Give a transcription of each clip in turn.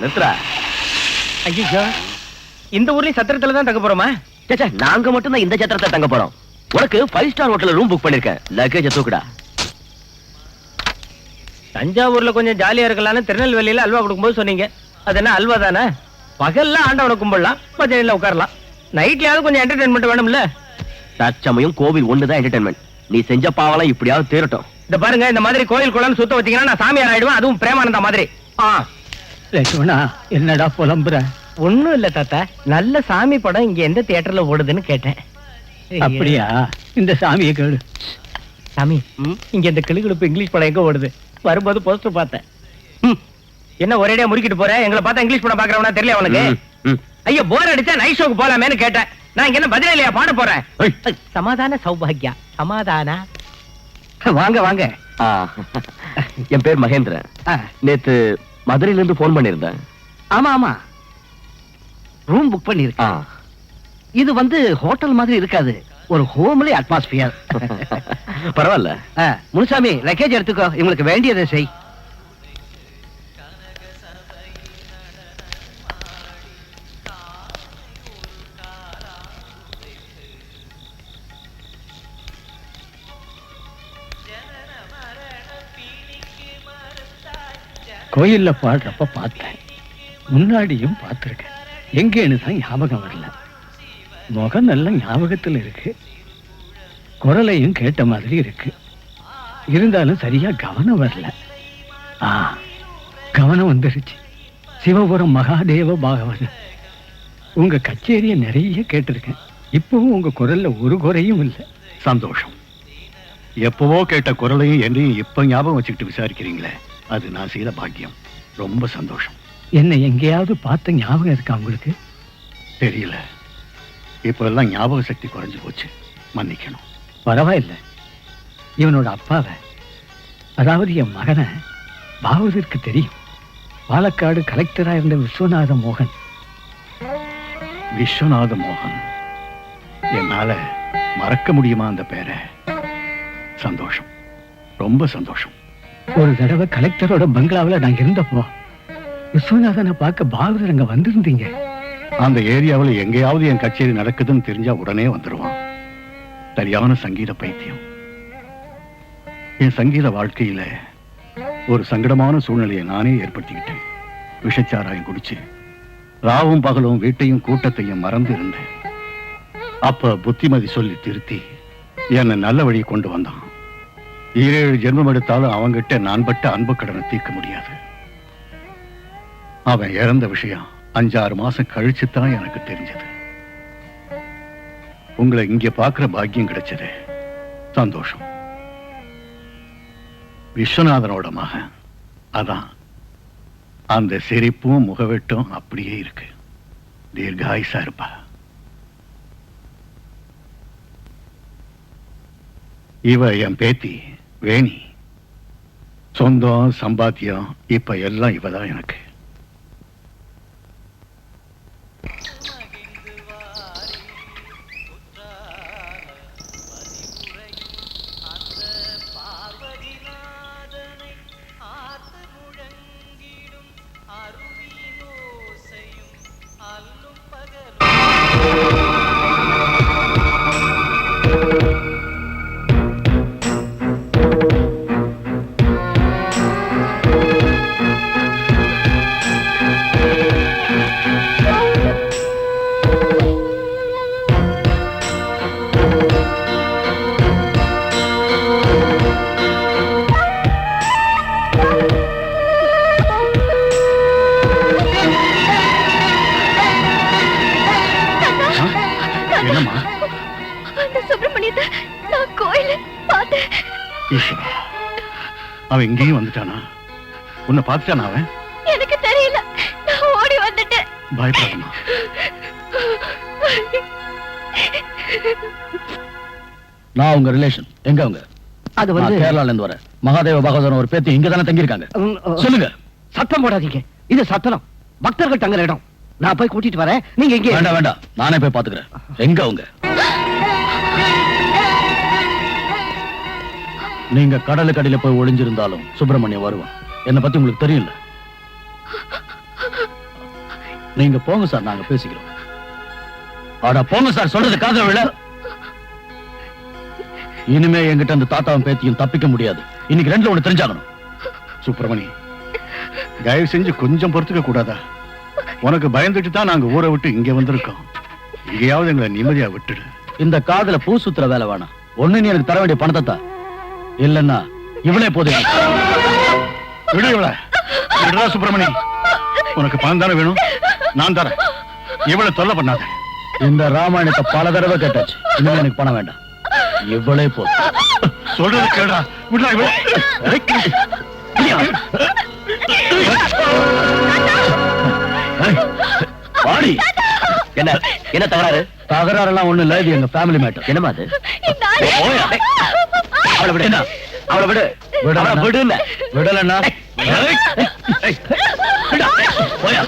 நித்ரா, ஐயோ, இந்த ஊர்லயும் சத்திரத்துல தான் தங்க போறோமா? சேச்சே, நாங்க மட்டும் தான் இந்த சத்திரத்துல தங்க போறோம். உனக்கு 5 ஸ்டார் ஹோட்டல்ல ரூம் புக் பண்ணிருக்கேன். லக்கேஜ் தூக்குடா. தஞ்சாவூர்ல கொஞ்சம் ஜாலியா இருக்கலாம்னு திருநெல்வேலியில அல்வா கொடுக்கும்போது சொன்னீங்க. அது என்ன அல்வா தானே? பகல்ல ஆண்டவனை கும்பிடலாம், மத்தியானில உட்காரலாம். நைட்லயாவது கொஞ்சம் என்டர்டைன்மெண்ட் வேணும்ல. தற்சமயம் கோவில் ஒண்ணுதான் என்டர்டைன்மெண்ட். நீ செஞ்ச பாவலாம் இப்படியாவது தேரட்டும். இந்த பாருங்க, இந்த மாதிரி கோயில் குளம் சுத்த வச்சீங்கன்னா நான் சாமியார் ஆயிடுவேன். அதுவும் பிரேமானந்தா மாதிரி. லட்சுமணா, என்னடா புலம்புற? ஒண்ணும் இல்ல தாத்தா, நல்ல சாமி படம் இங்க எந்த தியேட்டர்ல ஓடுதுன்னு கேட்டேன். அப்படியா? இந்த சாமியை கேளு. சாமி, இங்க இந்த கிளுகிழுப்பு இங்கிலீஷ் படம் எங்க ஓடுது? வரும்போது போஸ்டர் பார்த்தேன். என்ன ஒரேடியா முறுக்கிட்டு போற? எங்களை பார்த்தா இங்கிலீஷ் படம் பாக்குறவனா தெரியல உனக்கு? ஐயா, போர் அடிச்சா நைட் ஷோக்கு போலாமேன்னு கேட்டேன். நான் இங்க என்ன பதில் இல்லையா பாட போறேன்? சமாதான சௌபாகியா, சமாதான. வாங்க வாங்க. என் பேர் மகேந்திரன். நேத்து மதுரையில இருந்து போன் பண்ணிருந்தேன். ஆமா ஆமா, ரூம் புக் பண்ணிருக்கேன். இது ஹோட்டல் மாதிரி இருக்காது, ஒரு ஹோம்லி அட்மாஸ்பியர். பரவாயில்ல. முனுசாமி, லக்கேஜ் எடுத்துக்கோ, இவங்களுக்கு வேண்டியதை செய். கோயில்ல பாடுறப்ப பார்த்தேன், முன்னாடியும் பார்த்திருக்கேன். எங்கேன்னு தான் ஞாபகம் வரல. முகம் நல்ல ஞாபகத்தில் இருக்கு, குரலையும் கேட்ட மாதிரி இருக்கு. இருந்தாலும் சரியா கவனம் வரல. கவனம் வந்துருச்சு. சிவபுரம் மகாதேவ பாகவன், உங்க கச்சேரிய நிறைய கேட்டிருக்கேன். இப்பவும் உங்க குரல்ல ஒரு குறையும் இல்லை. சந்தோஷம். எப்பவோ கேட்ட குரலையும் என்னையும் இப்ப ஞாபகம் வச்சுக்கிட்டு விசாரிக்கிறீங்களே, அது நான் செய்த பாக்கியம். ரொம்ப சந்தோஷம். என்னை எங்கேயாவது பார்த்த ஞாபகம் இருக்கா உங்களுக்கு? தெரியல, இப்ப எல்லாம் ஞாபக சக்தி குறைஞ்சு போச்சு, மன்னிக்கணும். பரவாயில்ல. இவனோட அப்பாவை, அதாவது என் மகனை பாவதற்கு தெரியும். பாலக்காடு கலெக்டரா இருந்த விஸ்வநாத மோகன். விஸ்வநாத மோகன், என்னால மறக்க முடியுமா அந்த பேரை? சந்தோஷம், ரொம்ப சந்தோஷம். ஒரு தடவை கலெக்டரோட பங்களாவில் நாங்க இருந்தப்போ விஸ்வநாதனை பார்க்க பாகவதர் அங்க வந்திருந்தீங்க. அந்த ஏரியாவில் எங்கேயாவது என் கச்சேரி நடக்குதுன்னு தெரிஞ்சா உடனே வந்துடுவான். சரியான சங்கீத பைத்தியம். என் சங்கீத வாழ்க்கையில ஒரு சங்கடமான சூழ்நிலையை நானே ஏற்படுத்திக்கிட்டேன். விஷச்சாராயம் குடிச்சு ராவும் பகலும் வீட்டையும் கூட்டத்தையும் மறந்து இருந்தேன். அப்ப புத்திமதி சொல்லி திருத்தி என்னை நல்ல வழி கொண்டு வந்தான். 7 ஜென்மம் எடுத்தாலும் அவங்கிட்ட நான் பட்ட அன்பு கடனை தீர்க்க முடியாது. அவன் இறந்த விஷயம் 5-6 மாசம் கழிச்சுதான் எனக்கு தெரிஞ்சது. உங்களை இங்க பார்க்கிற பாக்கியம் கிடைச்சது. சந்தோஷம். விஸ்வநாதனோட மகன், அதான் அந்த சிரிப்பும் முகவெட்டும் அப்படியே இருக்கு. தீர்காயுசா இருப்பா. இவ என் பேத்தி வேணி. சொந்தம் சம்பாத்தியம் இப்ப எல்லாம் இவதான் எனக்கு. அவன் எங்கேயும் வந்துட்டானா? உன்னை பார்த்துட்டானா? அவன் எனக்கு தெரியல, நான் ஓடி வந்துட்டேன். பயப்படாதமா. நான் உங்க ரிலேஷன். எங்க அவங்க? அது கேரளால இருந்து வர மகாதேவ பாகவதன் ஒரு பேத்தி இங்க தானே தங்கி இருக்காங்க. சொல்லுங்க. சத்தம் போடாதீங்க, இது சத்தனம், பக்தர்கள் தங்குற இடம். நான் போய் கூட்டிட்டு வரேன், நீங்க எங்க? வேண்டாம் வேண்டாம், நானே போய் பாத்துக்கிறேன். எங்க அவங்க? நீங்க கடலுக்கடியில போய் ஒளிஞ்சிருந்தாலும் சுப்பிரமணியம் வருவான். என்ன பத்தி உங்களுக்கு தெரியல. நீங்க போங்க சார், நாங்க பேசிக்கிறோம். ஆடா போங்க சார், சொல்றது காதுல விழ. இனிமே என்கிட்ட அந்த தாத்தாவும் பேத்தியும் தப்பிக்க முடியாது. இன்னைக்கு ரெண்டுல ஒண்ணு தெரிஞ்சாகணும். சுப்பிரமணி, தயவு செஞ்சு கொஞ்சம் பொறுத்துக்க கூடாதா? உனக்கு பயந்துட்டு தான் நாங்க ஊரை விட்டு இங்க வந்திருக்கோம். இங்கேயாவது எங்களை நிம்மதியா விட்டுடு. இந்த காதுல பூ சுத்துற வேலை வேணாம். ஒண்ணு நீ எனக்கு தர வேண்டிய பணத்தை தா, இல்லன்னா இவளே போதும். விடு இவள. விடுறா சுப்பிரமணி, உனக்கு பணம் தானே வேணும், நான் தரேன். இவளை தொல்லை பண்ணாத. இந்த ராமாயணத்தை பல தடவை கேட்டாச்சு. இனிமே எனக்கு பணம் வேண்டாம், இவளே போதும். சொல்றது கேடா. விடுறா இவளை. பாடி. என்ன என்ன தகராறு? தகராறெல்லாம் ஒண்ணு இல்ல, இது எங்க ஃபேமிலி மேட்டர். என்னமா அது? அவளை விடு. என்ன? அவளை விடு. விடலன்னா? விடுல. விடலன்னா? போயா.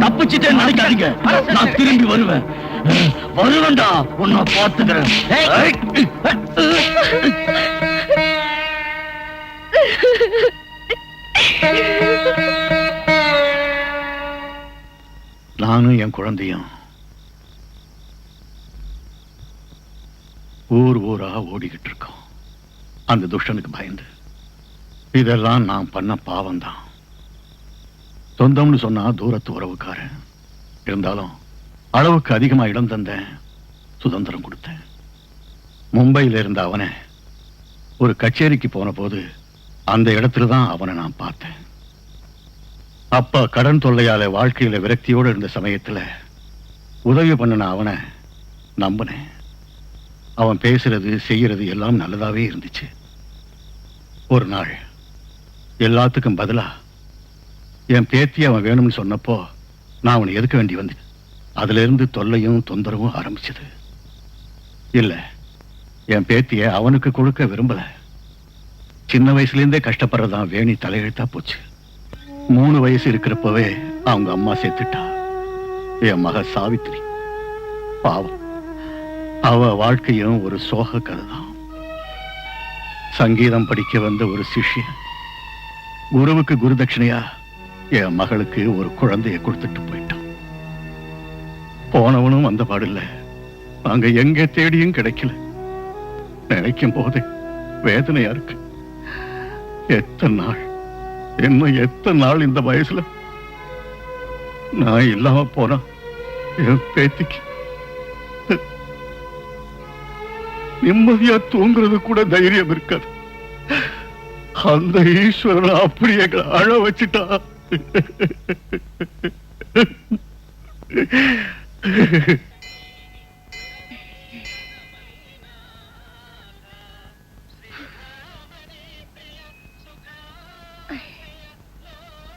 தப்பிச்சுட்டேன் நினைக்காதீங்க, நான் திரும்பி வருவேன். வருவேன்டா, உன்னை பார்த்துக்கிறேன். நானும் என் குழந்தையும் ஊர் ஊரா ஓடிக்கிட்டு இருக்கோம். அந்த துஷ்டனுக்கு பயந்து. இதெல்லாம் நான் பண்ண பாவம்தான். சொந்தம்னு சொன்னா தூரத்து உறவுக்காரன். இருந்தாலும் அளவுக்கு அதிகமா இடம் தந்தேன், சுதந்திரம் கொடுத்தேன். மும்பையில இருந்த அவனை ஒரு கச்சேரிக்கு போன போது அந்த இடத்துலதான் அவனை நான் பார்த்தேன். அப்பா கடன் தொல்லையால வாழ்க்கையில விரக்தியோடு இருந்த சமயத்துல உதவி பண்ணின அவனை நம்பினேன். அவன் பேசுறது செய்யறது எல்லாம் நல்லதாவே இருந்துச்சு. ஒரு நாள் எல்லாத்துக்கும் பதிலா என் பேத்தி அவன் வேணும்னு சொன்னப்போ நான் அவனை எதுக்க வேண்டி வந்து, அதுல இருந்து தொல்லையும் தொந்தரவும் ஆரம்பிச்சது. இல்ல, என் பேத்திய அவனுக்கு கொடுக்க விரும்பல. சின்ன வயசுல இருந்தே கஷ்டப்படுறதான் வேணி தலையெழுத்தா போச்சு. 3 வயசு இருக்கிறப்பவே அவங்க அம்மா செத்துட்டா. என் மக சாவித்ரி பாவம், அவ வாழ்க்கையும் ஒரு சோக கதை தான். சங்கீதம் படிக்க வந்த ஒரு சிஷ்யன் குருவுக்கு குருதட்சணையா என் மகளுக்கு ஒரு குழந்தைய கொடுத்துட்டு போயிட்டான். போனவனும் வந்த பாடில்ல. அங்க எங்க தேடியும் கிடைக்கல. நினைக்கும் போதே வேதனையா இருக்கு. எத்தனை நாள், இன்னும் எத்தனை நாள் இந்த வயசுல நான் இல்லாம போனா என் பேத்திக்கு நிம்மதியா தூங்குறது கூட தைரியம் இருக்காது. அந்த ஈஸ்வரன் அப்படி எங்களை அழ வச்சுட்டா.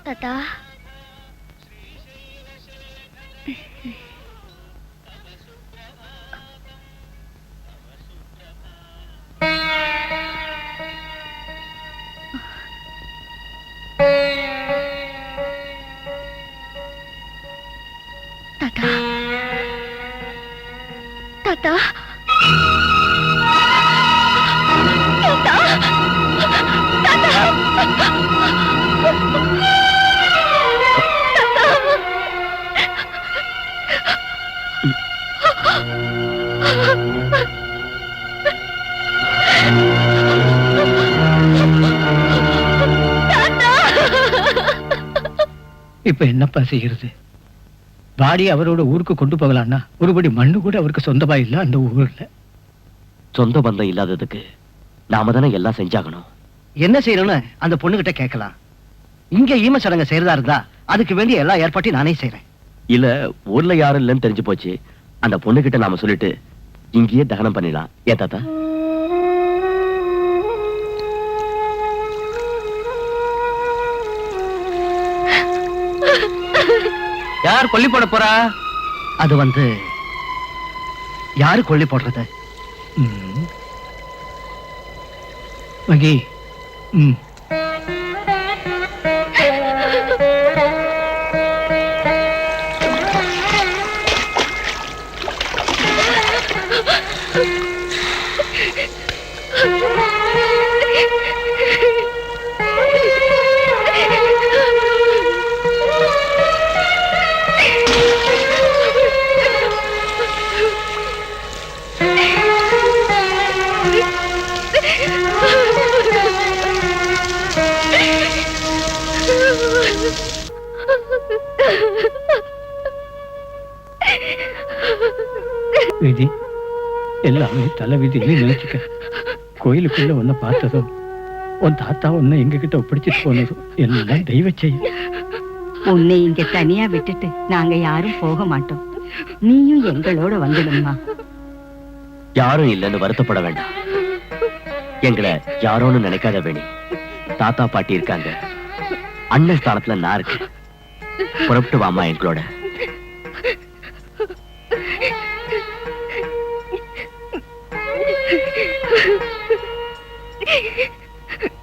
தாத்தா, தாத்தா, தாத்தா, இப்ப என்னப்பா செய்யறது? பாடி அவரோட ஊருக்கு கொண்டு போகலான்னா ஒருபடி மண்ணு கூட அவருக்கு சொந்தமா இல்ல அந்த ஊர்ல. சொந்த பந்தம் இல்லாததுக்கு நாம தானே எல்லாம் செஞ்சாகணும். என்ன செய்யணும்னு அந்த பொண்ணுகிட்ட கேட்கலாம். இங்க ஈம சடங்கு செய்யறதா இருந்தா அதுக்கு வேண்டிய எல்லா ஏற்பாட்டையும் நானே செய்யறேன். இல்ல ஊர்ல யாரும் இல்லைன்னு தெரிஞ்சு போச்சு, அந்த பொண்ணுகிட்ட நாம சொல்லிட்டு இங்கேயே தகனம் பண்ணிடலாம். ஏன் தாத்தா? யார் கொல்லி போட போறா? அது யாரு கொல்லி போடுறது? மகி, விதி எல்லாமே தலை விதின்னு நினைச்சுக்க. கோயிலுக்குள்ள உன்னை பார்த்ததும் உன் தாத்தா உன்னை எங்க கிட்ட ஒப்படைச்சிட்டு போனதும் எல்லாம் தெய்வ செய்ய. உன்னை இங்க தனியா விட்டுட்டு நாங்க யாரும் போக மாட்டோம். நீயும் எங்களோட வந்துடுமா. யாரும் இல்லைன்னு வருத்தப்பட வேண்டாம். எங்களை யாரோன்னு நினைக்காத வேணி. தாத்தா பாட்டி இருக்காங்க, அண்ணன் ஸ்தானத்துல நான் இருக்கேன். புறப்பட்டு வாமா எங்களோட.